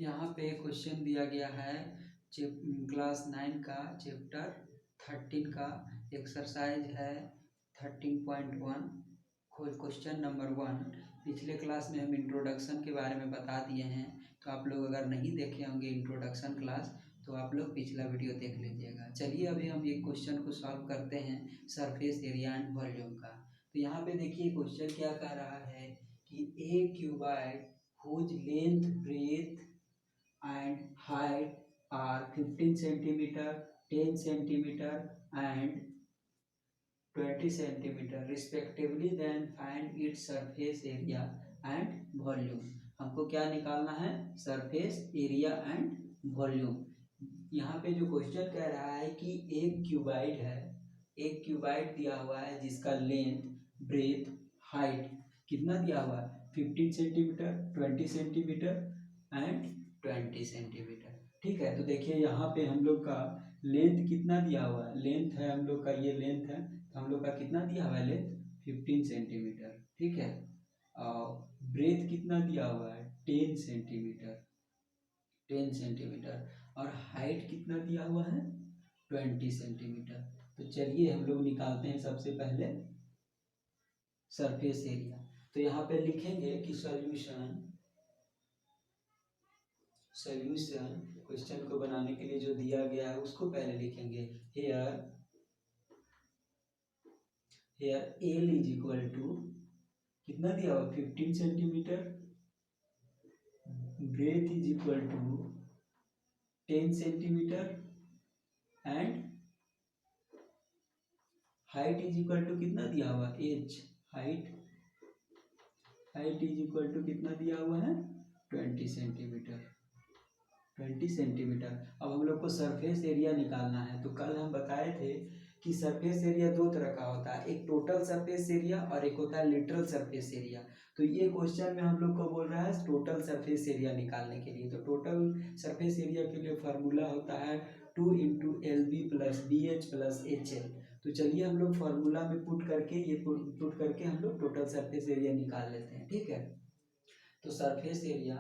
यहाँ पे क्वेश्चन दिया गया है क्लास 9 का चैप्टर 13 का एक्सरसाइज है 13.1 क्वेश्चन नंबर 1। पिछले क्लास में हम इंट्रोडक्शन के बारे में बता दिए हैं, तो आप लोग अगर नहीं देखे होंगे इंट्रोडक्शन क्लास तो आप लोग पिछला वीडियो देख लीजिएगा। चलिए अभी हम एक क्वेश्चन को सॉल्व करते हैं सरफेस एरिया एंड वॉल्यूम का। तो यहाँ पे देखिए क्वेश्चन क्या कह रहा है कि ए cuboid whose length, breadth and height are 15 centimeter, 10 centimeter and 20 centimeter respectively, then find its surface area and volume। हमको क्या निकालना है? Surface area and volume. यहाँ पे जो क्वेश्चन कह रहा है कि एक क्यूबाइड है, एक क्यूबाइड दिया हुआ है जिसका लेंथ, ब्रेथ, हाइट कितना दिया हुआ है? 15 सेंटीमीटर, 20 सेंटीमीटर एंड 20 सेंटीमीटर। ठीक है, तो देखिए यहाँ पे हम लोग का लेंथ कितना दिया हुआ है? लेंथ है हम लोग का, ये लेंथ है, तो हम लोग का कितना दिया हुआ है? Length 15 centimetre. ठीक है, और ब्रेथ कितना दिया हुआ है? 10 सेंटीमीटर, 10 सेंटीमीटर। और हाइट कितना दिया हुआ है? 20 सेंटीमीटर। तो चलिए हम लोग निकालते हैं सबसे पहले सरफेस एरिया। तो यहाँ पे लिखेंगे कि सॉल्यूशन क्वेश्चन को बनाने के लिए जो दिया गया है उसको पहले लिखेंगे। Here L is equal to कितना दिया हुआ? 15 centimetre. Breadth is equal to 10 centimetre and height is equal to कितना दिया हुआ? H. Height is equal to कितना दिया हुआ है? 20 सेंटीमीटर, 20 सेंटीमीटर। अब हम लोग को सरफेस एरिया निकालना है। तो कल हम बताए थे कि सरफेस एरिया दो तरह का होता है, एक टोटल सरफेस एरिया और एक होता है लिटरल सरफेस एरिया। तो ये क्वेश्चन में हम लोग को बोल रहा है टोटल सरफेस एरिया निकालने के लिए। तो टोटल सरफेस एरिया के लिए फार्मूला होता है 2 into L B plus B H plus H L. तो चलिए हम लोग फार्मूला में पुट करके हम लोग टोटल सरफेस एरिया निकाल लेते हैं। ठीक है, तो सरफेस एरिया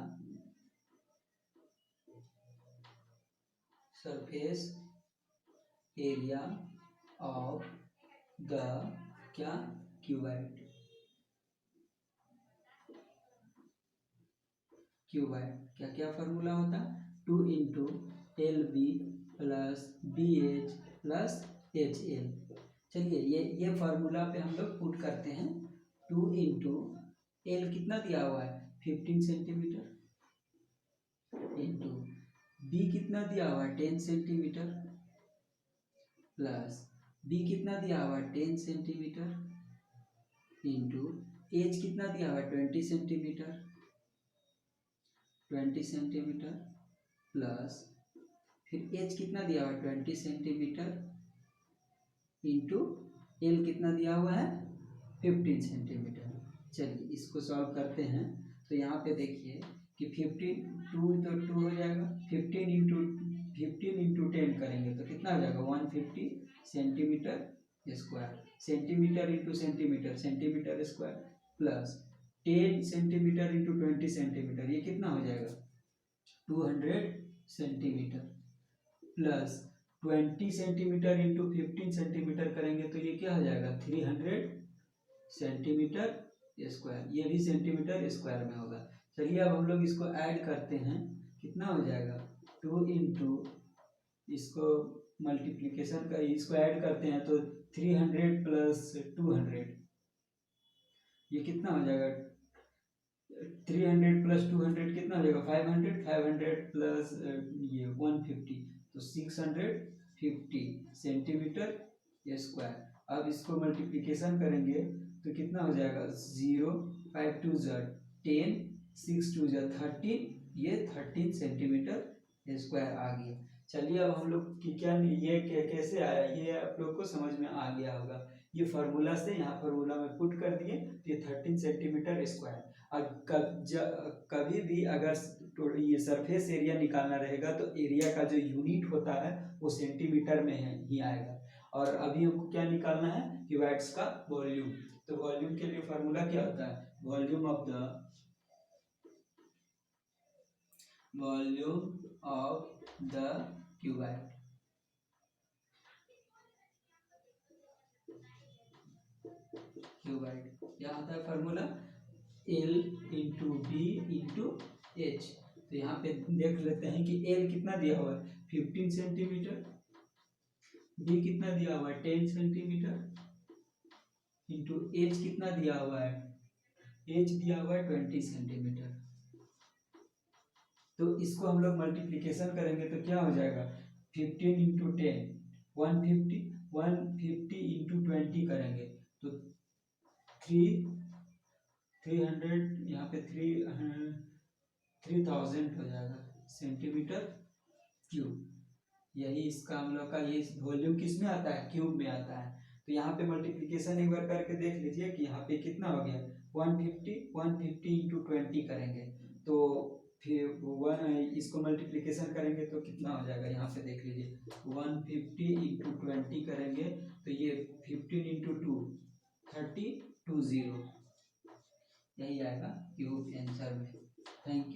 ऑफ द क्या? क्यूबाइड। क्या क्या फार्मूला होता? 2 into L B plus B H plus H L. चलिए ये फार्मूला पे हम लोग पुट करते हैं। 2 इंटू एल कितना दिया हुआ है? 15 सेंटीमीटर इंटू बी कितना दिया हुआ है? 10 सेंटीमीटर प्लस बी कितना दिया हुआ है? 10 सेंटीमीटर इंटू एच कितना दिया हुआ है? 20 सेंटीमीटर, 20 सेंटीमीटर प्लस फिर एच कितना दिया हुआ है? 20 सेंटीमीटर इंटू एल कितना दिया हुआ है? 15 सेंटीमीटर। चलिए इसको सॉल्व करते हैं। तो यहाँ पे देखिए कि 15 2 तो 2 हो जाएगा, 15 इंटू 10 करेंगे तो कितना हो जाएगा? 150 centimetre square. Centimetre into centimetre, centimetre square plus 10 centimetre into 20 centimetre, ये कितना हो जाएगा? 200 centimetre plus 20 centimetre into 15 centimetre करेंगे तो ये क्या हो जाएगा? 300 सेंटीमीटर स्क्वायर। ये भी सेंटीमीटर स्क्वायर में होगा। चलिए अब हम लोग इसको ऐड करते हैं, कितना हो जाएगा? 2 इंटू इसको मल्टीप्लीकेशन कर इसको ऐड करते हैं तो 300 प्लस 200, ये कितना हो जाएगा? 300 प्लस 200 कितना हो जाएगा? 500 प्लस ये 150 तो 650 सेंटीमीटर स्क्वायर। अब इसको मल्टीप्लिकेशन करेंगे तो कितना हो जाएगा? 0 5 2 10 6 2 13, ये 13 सेंटीमीटर स्क्वायर आ गया। चलिए अब हम लोग की क्या ये कैसे आया ये आप लोग को समझ में आ गया होगा। ये फार्मूला से यहाँ फार्मूला में पुट कर दिए तो ये 13 सेंटीमीटर स्क्वायर। और कभी भी अगर ये सरफेस एरिया निकालना रहेगा तो एरिया का जो यूनिट होता है वो सेंटीमीटर में ही आएगा। और अभी हमको क्या निकालना है? क्यूबाइड्स का वॉल्यूम। तो वॉल्यूम के लिए फार्मूला क्या होता है? Volume volume of the cuboid. Cuboid क्या होता है formula, L into B into H. तो यहाँ पे देख लेते हैं कि L कितना दिया हुआ है 15 सेंटीमीटर, बी कितना दिया हुआ है 10 सेंटीमीटर, इंटू एच कितना दिया हुआ है, एच दिया हुआ है 20 सेंटीमीटर। तो इसको हम लोग मल्टीप्लीकेशन करेंगे तो क्या हो जाएगा 15 इंटू 10 150, 150 इंटू 20 करेंगे तो 300, यहाँ पे 3000 हो जाएगा सेंटीमीटर क्यूब। यही इसका हम लोग का ये वॉल्यूम किस में आता है, क्यूब में आता है। तो यहाँ पे मल्टीप्लिकेशन एक बार करके देख लीजिए कि यहाँ पे कितना हो गया 150 इंटू 20 करेंगे तो फिर इसको मल्टीप्लिकेशन करेंगे तो कितना हो जाएगा, यहाँ पे देख लीजिए 150 इंटू 20 करेंगे तो ये 15 इंटू 2 30 20, यही आएगा क्यूब आंसर में। Thank you.